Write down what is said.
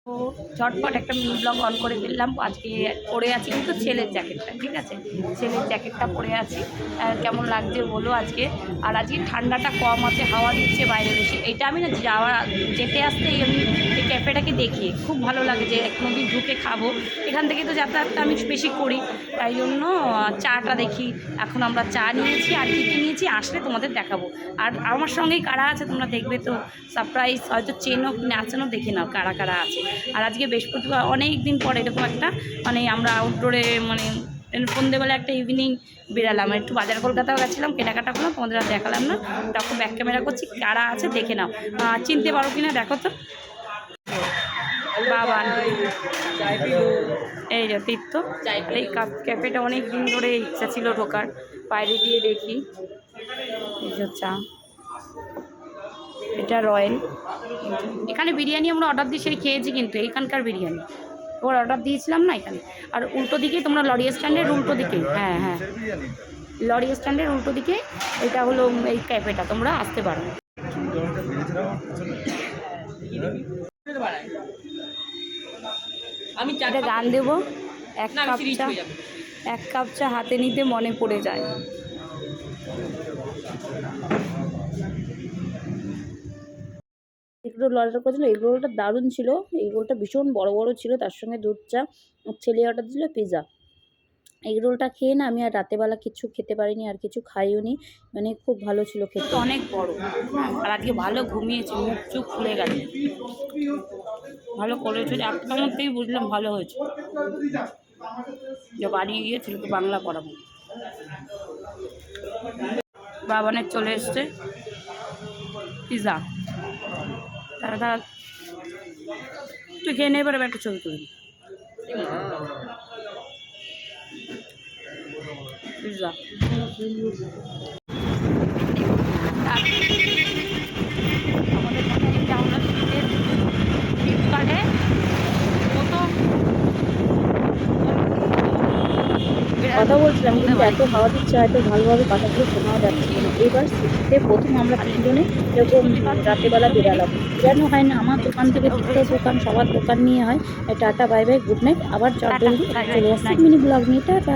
তো ঝটপট একটা মিনি ব্লগ অন করে ফেললাম। আজকে পরে আছি কিন্তু ছেলের জ্যাকেটটা, ঠিক আছে, ছেলের জ্যাকেটটা পরে আছি। কেমন লাগছে বলো আজকে। আর আজকে ঠান্ডাটা কম আছে, হাওয়া দিচ্ছে বাইরে বেশি। এটা আমি না যেতে আসতে আমি এই ক্যাফেটাকে দেখি, খুব ভালো লাগে যে কোনোদিন ঢুকে খাবো। এখান থেকে তো যাতায়াতটা আমি বেশি করি, তাই জন্য চাটা দেখি। এখন আমরা চা নিয়েছি, আর কী কী নিয়েছি আসলে তোমাদের দেখাবো। আর আমার সঙ্গেই কারা আছে তোমরা দেখবে তো, সারপ্রাইজ, হয়তো চেনো কি না চেনো দেখে নাও কারা কারা আছে। আর আজকে বৃহস্পতিবার, অনেক দিন পরে এরকম একটা আমরা আউটডোরে সন্ধ্যেবেলা একটা ইভিনিং বেরালাম, একটু বাজার কলকাতাও গেছিলাম, কেনাকাটা করলাম, তোমাদের আর দেখালাম না। তখন ব্যাক ক্যামেরা করছি, কারা আছে দেখে নাও। চিনতে পারো কিনা দেখো তো। বাবা, এই যে তীর্থ। এই ক্যাফেটা অনেক দিন ধরে ইচ্ছা ছিল ঢোকার, বাইরে দিয়ে দেখি। এই যে চা, এটা রয়্যাল। এখানে বিরিয়ানি আমরা অর্ডার দিয়ে সেই খেয়েছি, কিন্তু এইখানকার বিরিয়ানি ওর অর্ডার দিয়েছিলাম না এখানে। আর উল্টো দিকেই তোমরা লরি স্ট্যান্ডের উল্টো দিকেই, হ্যাঁ হ্যাঁ, লরি স্ট্যান্ডের উল্টো দিকে এটা হলো এই ক্যাফেটা, তোমরা আসতে পারো। আমি একটা গান দেবো, এক কাপ চা হাতে নিতে মনে পড়ে যায়। এগরোল অর্ডার করেছিল, এগরোলটা দারুণ ছিল, এগরোলটা ভীষণ বড় বড় ছিল, তার সঙ্গে দুধ চা। ছেলে অর্ডার দিল পিৎজা। এগরোলটা খেয়ে না আমি আর রাতেবেলা কিছু খেতে পারিনি, আর কিছু খাইও নি, খুব ভালো ছিল খেতে, অনেক বড়। আর আজকে ভালো ঘুমিয়েছি, মুখ চুখ খুলে গেছে, ভালো করেছে। একটার মধ্যেই বুঝলাম ভালো হয়েছে। যে বাড়ি গিয়ে ছেলেকে বাংলা পড়াবো। বাবানের চলে এসছে পিৎজা। দাদা তুই খেয়ে নেই, এবার একটা ছবি তুলি। পিৎজা ফ্লিপকার্টে কথা বলছিলাম, কিন্তু এত হাওয়া দিচ্ছে, হয়তো ভালোভাবে কথাগুলো শোনাও যাচ্ছে না। এবার শীতে প্রথম আমরা তিনজনে এরকম রাতেবেলা বেরালাম। বেরানো হয় না, আমার দোকান থেকে তিনটে দোকান, সবার দোকান নিয়ে হয়। Tata, bye bye, good night. আবার চট জলদি চলে আসছি মিনি ব্লগ নিয়ে। টাটা।